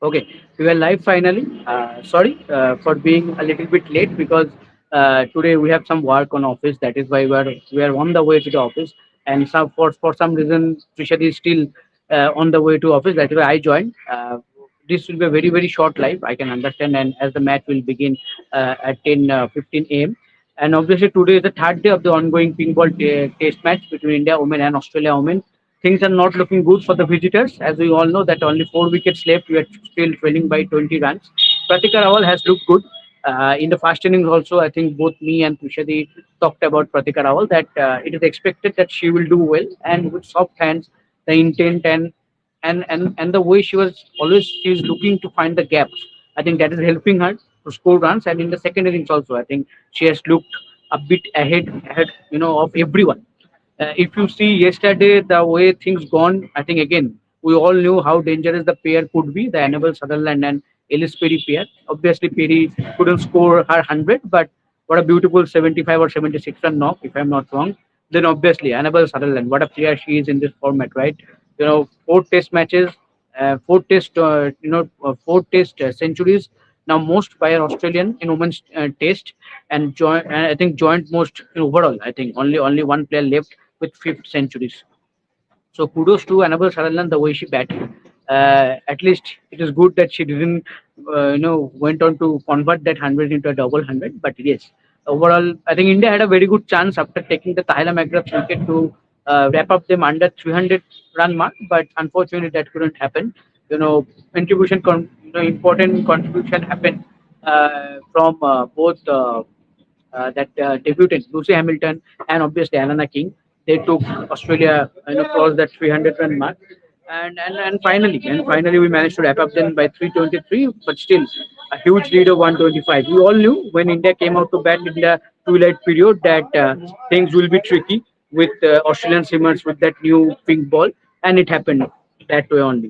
Okay, we are live finally. Sorry for being a little bit late because today we have some work on office. That is why we are on the way to the office. And some for some reason, Trishad is still on the way to office. That is why I joined. This will be a very short live. I can understand. And as the match will begin at 10:15 a.m. And obviously today is the third day of the ongoing ping ball test match between India women and Australia women. Things are not looking good for the visitors. As we all know that only 4 wickets left. We are still trailing by 20 runs. Pratika Rawal has looked good. In the first innings also, I think both me and Tushadi talked about Pratika Rawal that it is expected that she will do well and with soft hands, the intent and the way she is looking to find the gaps. I think that is helping her to score runs. And in the second innings also, I think she has looked a bit ahead, of everyone. If you see yesterday the way things gone, I think again we all knew how dangerous the pair could be, the Annabelle Sutherland and Ellis Perry pair. Obviously, Perry couldn't score her 100, but what a beautiful 75 or 76 run knock, if I'm not wrong. Then obviously Annabelle Sutherland, what a player she is in this format, right? Four Test matches, four Test centuries. Now most by an Australian in women's Test, and I think joint most in overall. I think only one player left with fifth centuries. So kudos to Annabelle Sutherland the way she batted. At least it is good that she didn't, went on to convert that 100 into a double 100. But yes, overall, I think India had a very good chance after taking the Tahila McGrath's wicket to wrap up them under 300 run mark. But unfortunately, that couldn't happen. Important contribution happened from both. That debutant Lucy Hamilton and obviously Alana King. They took Australia across that 300 run mark, and finally we managed to wrap up then by 323. But still, a huge lead of 125. We all knew when India came out to bat in the twilight period that things will be tricky with Australian simmers with that new pink ball, and it happened that way only.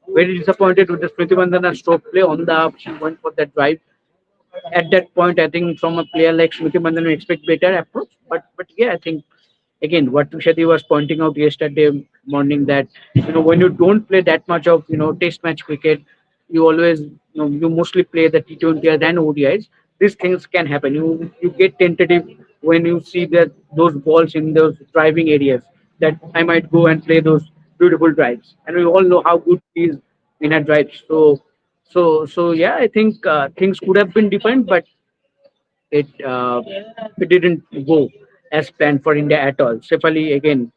Very disappointed with the Smriti Mandana stroke play on the up. She went for that drive at that point. I think from a player like Smriti Mandan, we expect better approach. But yeah, I think again what Tushati was pointing out yesterday morning that when you don't play that much of Test match cricket, you always you mostly play the T20s and ODIs. These things can happen. You get tentative when you see that those balls in those driving areas that I might go and play those beautiful drives, and we all know how good he is in a drive. So yeah, I think things could have been different, but it didn't go as planned for India at all. Sefali again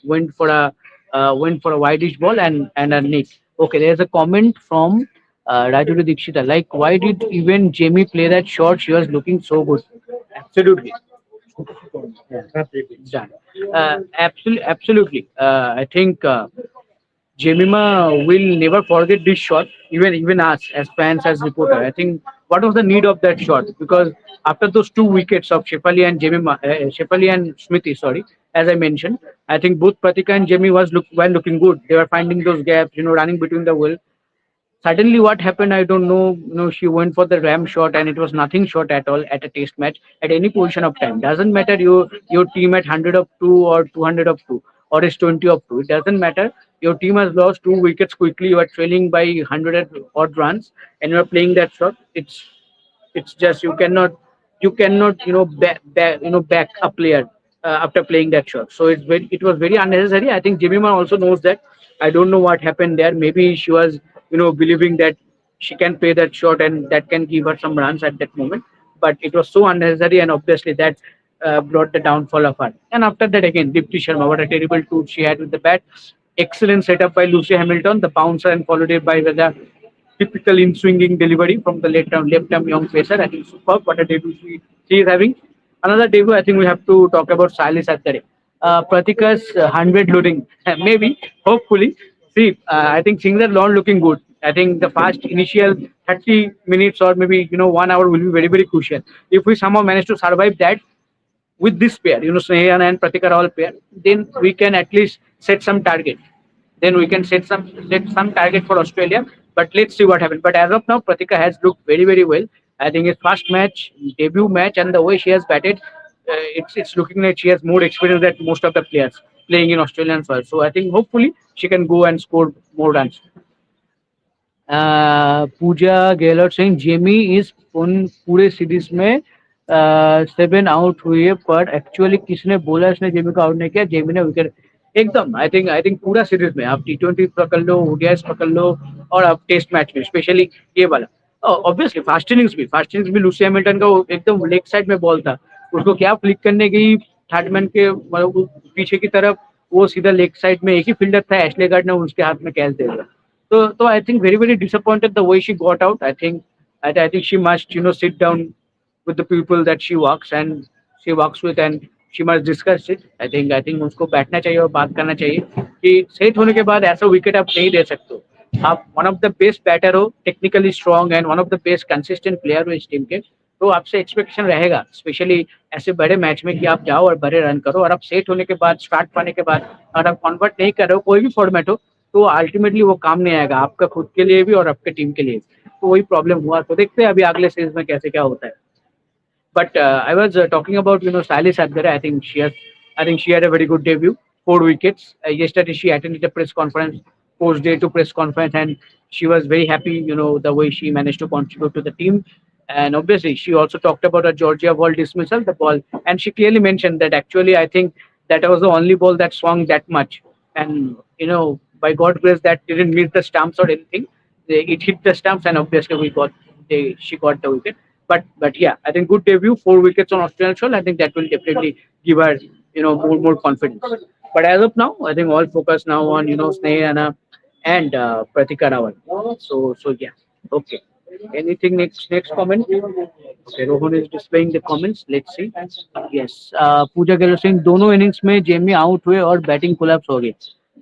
went for a wideish ball and a nick. Okay, there's a comment from Rajulu Dikshita. Like, why did even Jamie play that shot? She was looking so good. Absolutely. Done. Absolutely. I think Jemimah will never forget this shot, even us as fans, as reporter. I think what was the need of that shot? Because after those 2 wickets of Shefali and Smithy, sorry, as I mentioned, I think both Pratika and Jemmy were looking good. They were finding those gaps, running between the will. Suddenly, what happened? I don't know. She went for the ram shot, and it was nothing shot at all at a test match at any position of time. Doesn't matter your team at 100 of two or 200 of two or is 20 of two. It doesn't matter. Your team has lost 2 wickets quickly. You are trailing by 100 odd runs, and you are playing that shot. It's just you cannot back a player after playing that shot. So it was very unnecessary. I think Jemima also knows that. I don't know what happened there. Maybe she was believing that she can play that shot and that can give her some runs at that moment. But it was so unnecessary, and obviously that brought the downfall of her. And after that, again, Dipti Sharma, what a terrible tool she had with the bat. Excellent setup by Lucy Hamilton, the bouncer, and followed it by the typical in swinging delivery from the left arm young pacer. I think superb. What a debut she is having. Another debut, I think we have to talk about Silas Attare. Pratika's 100 loading, maybe, hopefully. See, I think things are not looking good. I think the first initial 30 minutes or maybe 1 hour will be very crucial. If we somehow manage to survive that, with this pair, Snehan and Pratika Rawal pair, then we can at least set some target. Then we can set some target for Australia. But let's see what happens. But as of now, Pratika has looked very well. I think his first match, debut match, and the way she has batted, it's looking like she has more experience than most of the players playing in Australian soil. So I think hopefully she can go and score more runs. Pooja Gehlot Singh Jamie इस उन पूरे series में 7 out हुई है, पर actually किसने बोला इसने जेमी को आउट नहीं किया, जेमी ने विकेट एकदम। आई थिंक पूरा सीरीज में आप T20 पकड़ लो, ओडीआई पकड़ लो, और आप टेस्ट मैच में स्पेशली ये वाला, ऑब्वियसली फास्ट इनिंग्स भी लूसी हैमिल्टन का वो एकदम लेग साइड में बॉल था, उसको क्या फ्लिक करने गई थर्डमैन के मतलब वो पीछे की तरफ, वो सीधा लेग साइड में, एक ही फील्डर था एशले गार्ड ने उसके हाथ में कैच दे दिया। So I think very disappointed the way she got out. I think she must sit down with the people that she works with, and she must discuss it. I think उसको बैठना चाहिए और बात करना चाहिए कि set होने के बाद ऐसा विकेट आप नहीं दे सकते हो। आप one of the best batter हो, technically strong and one of the best consistent player हो इस टीम के, तो आपसे एक्सपेक्टेशन रहेगा स्पेशली ऐसे बड़े मैच में कि आप जाओ और बड़े रन करो, और आप सेट होने के बाद, स्टार्ट पाने के बाद अगर आप कन्वर्ट नहीं कर रहे हो कोई भी फॉर्मेट हो, तो अल्टीमेटली वो काम नहीं आएगा आपका खुद के लिए भी और आपके टीम के लिए भी। तो वही प्रॉब्लम हुआ, तो देखते हैं अभी अगले सीरीज में कैसे क्या होता है। But I was talking about Sally Sadgare. I think she had a very good debut. 4 wickets. Yesterday she attended a press conference, post day to press conference, and she was very happy. The way she managed to contribute to the team. And obviously, she also talked about a Georgia ball dismissal, the ball, and she clearly mentioned that actually I think that was the only ball that swung that much, and by God grace that didn't miss the stumps or anything. It hit the stumps, and obviously she got the wicket. But yeah, I think good debut, 4 wickets on Australian soil. I think that will definitely give her more confidence. But as of now, I think all focus now on Snehana and Pratika Rawal. So yeah, okay. Anything next comment? Okay, Rohan is displaying the comments. Let's see. Yes, पूजा गेलो सिंह दोनों innings में Jamie out हुए और batting collapse हो गई।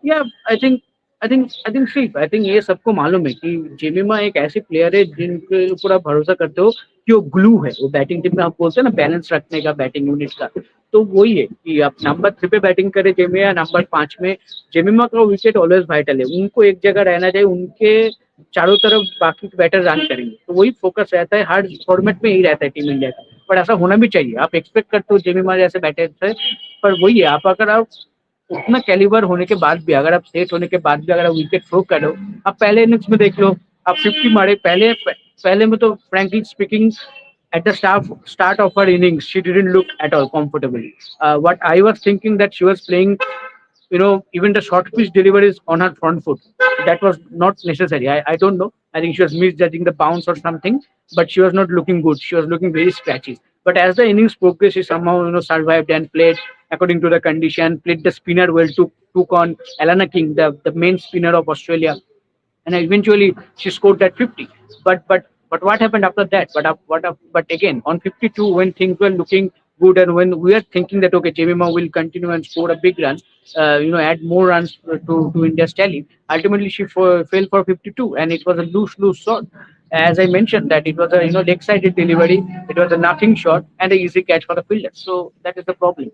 या I think ये सबको मालूम है कि जेमिमा एक ऐसी प्लेयर है जिनके ऊपर आप भरोसा करते हो कि वो ग्लू है, वो बैटिंग टीम में आप बोलते हैं ना बैलेंस रखने का बैटिंग यूनिट का, तो वही है कि आप नंबर 3 पे बैटिंग करे जेमिमा, नंबर 5 में जेमिमा का विकेट ऑलवेज वाइटल है, उनको एक जगह रहना चाहिए, उनके चारों तरफ बाकी बैटर रन करेंगे, तो वही फोकस रहता है, हर फॉर्मेट में यही रहता है टीम इंडिया का। पर ऐसा होना भी चाहिए, आप एक्सपेक्ट करते हो जेमिमा जैसे बैटर से, पर वही है, आप अगर आप उतना कैलिबर होने के बाद भी, अगर आप सेट होने के बाद भी अगर आप विकेट थ्रो करो, आप पहले इनिंग्स में देख लो, आप 50 मारे पहले पहले में, तो frankly speaking at the start of her innings, she didn't look at all comfortable. What I was thinking that she was playing, even the short pitch deliveries on her front foot. That was not necessary. I don't know. I think she was misjudging the bounce or something, but she was not looking good. She was looking very scratchy. But as the innings progressed, she somehow survived and played according to the condition. Played the spinner well. Took on Alana King, the main spinner of Australia, and eventually she scored that 50. But what happened after that? But again on 52, when things were looking good and when we are thinking that okay, Jemimah will continue and score a big run, add more runs to India's tally. Ultimately, she fell for 52, and it was a lose shot. As I mentioned, that it was a leg-sided delivery. It was a nothing shot and an easy catch for the fielder. So that is the problem.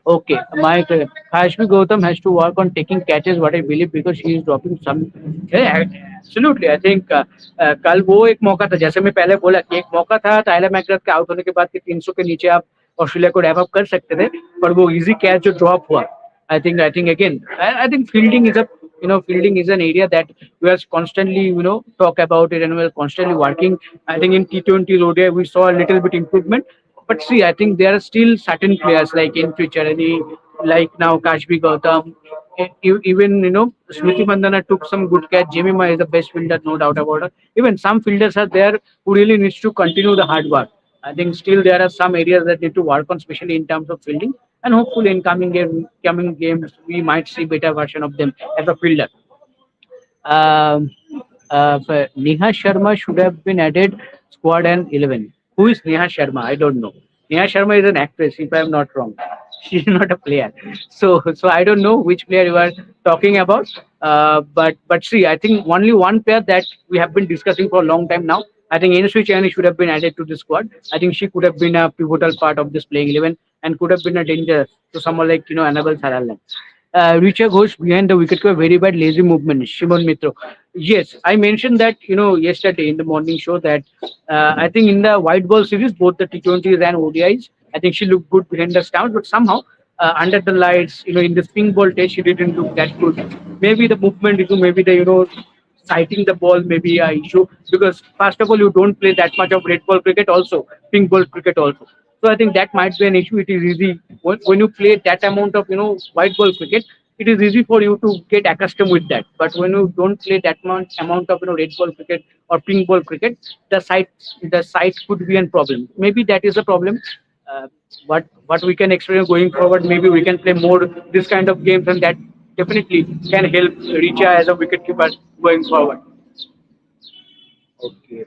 Okay, my Kashmi Gautam has to work on taking catches, what I believe, because she is dropping some. Yeah, absolutely. I think कल वो एक मौका था, जैसे मैं पहले बोला कि एक मौका था टाइलर मैकग्राथ के आउट होने के बाद कि 300 के नीचे आप ऑस्ट्रेलिया को रैप अप कर सकते थे, पर वो इजी कैच जो ड्रॉप हुआ, I think again, I think fielding is an area that we are constantly talk about it, and we are constantly working. I think in T20 ODI we saw a little bit improvement, but see, I think there are still certain players like in future, any like now Kashmi Gautam, even Smriti Mandana took some good catch. Jemimah is the best fielder, no doubt about it. Even some fielders are there who really needs to continue the hard work. I think still there are some areas that need to work on, especially in terms of fielding. And hopefully in coming games, we might see better version of them as a fielder. Um, but Neha Sharma should have been added squad and 11. Who is Neha Sharma? I don't know. Neha Sharma is an actress, if I am not wrong. She is not a player. So I don't know which player you are talking about. But see, I think only one player that we have been discussing for a long time now. I think Inesri Chani should have been added to the squad. I think she could have been a pivotal part of this playing 11 and could have been a danger to someone like Annabelle Saralan. Richa Ghosh behind the wicket were very bad lazy movement. Shimon Mitro. Yes, I mentioned that yesterday in the morning show that I think in the white ball series both the T20s and ODIs, I think she looked good behind the stumps, but somehow under the lights, in the pink ball test she didn't look that good. Maybe the movement, maybe the sighting the ball may be a issue, because first of all you don't play that much of red ball cricket also, pink ball cricket also. So I think that might be an issue. It is easy when you play that amount of white ball cricket. It is easy for you to get accustomed with that. But when you don't play that amount of red ball cricket or pink ball cricket, the sight could be a problem. Maybe that is a problem. Uh, what we can experience going forward, maybe we can play more this kind of games, and that definitely can help Richa as a wicket keeper going forward. Okay.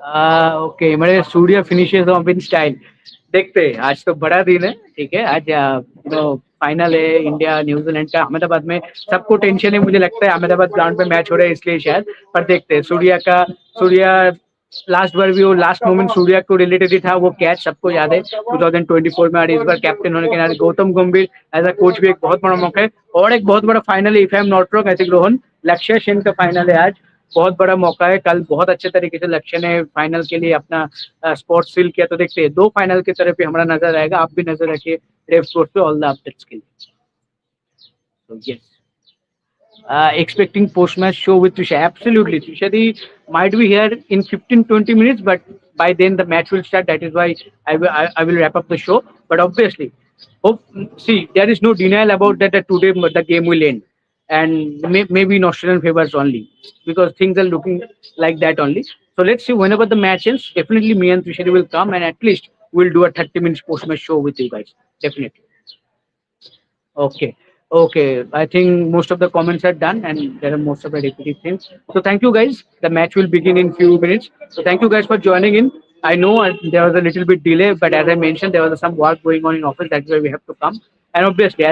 Okay मेरे सूर्य finishes of in style. देखते हैं, आज तो बड़ा दिन है, ठीक है। आज फाइनल है इंडिया न्यूजीलैंड का अहमदाबाद में। सबको टेंशन है, मुझे लगता है अहमदाबाद ग्राउंड पे मैच हो रहा है इसलिए शायद। पर देखते हैं सूर्या लास्ट बार भी वो लास्ट मोमेंट सूर्या को रिलेटेड ही था, वो कैच सबको याद है 2024 में। और इस बार कैप्टन होने के नाते गौतम गंभीर एज अ कोच भी एक बहुत बड़ा मौका है। और एक बहुत बड़ा फाइनल है, if I am not wrong, I think Rohan, लक्ष्य सेन का फाइनल है आज। बहुत बड़ा मौका है। कल बहुत अच्छे तरीके से लक्ष्य ने फाइनल के लिए अपना स्पॉट सील किया। तो देखते हैं, दो फाइनल की तरफ भी हमारा नजर आएगा। आप भी नजर रखिए रेफ स्पोर्ट्स पे, ऑल द अपडेट्स के लिए। So yes, expecting post-match show with Trisha. Absolutely, Trishadi might be here in 15-20 minutes, but by then the match will start. That is why I will wrap up the show. But obviously, hope, see, there is no denial about that, that today the game will end, and maybe in Australian favors only, because things are looking like that only. So let's see, whenever the match ends, definitely me and Trishadi will come, and at least we'll do a 30 minutes post-match show with you guys. Definitely. Okay. Okay. I think most of the comments are done, and there are most of the repetitive things. So thank you guys. The match will begin in few minutes. So thank you guys for joining in. I know there was a little bit delay, but as I mentioned, there was some work going on in office. That's why we have to come. And obviously,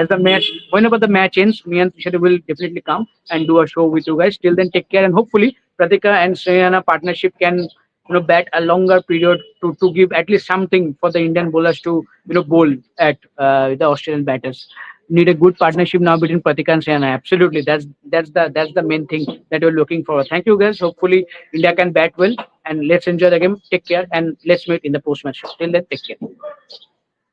whenever the match ends, me and Tushar will definitely come and do a show with you guys. Till then, take care, and hopefully, Pratika and Sriyana partnership can bat a longer period to give at least something for the Indian bowlers to bowl at the Australian batters. Need a good partnership now between Pratika and Sriyana. Absolutely, that's the main thing that we're looking for. Thank you guys. Hopefully India can bat well, and let's enjoy the game. Take care, and let's meet in the post match. Till then, take care.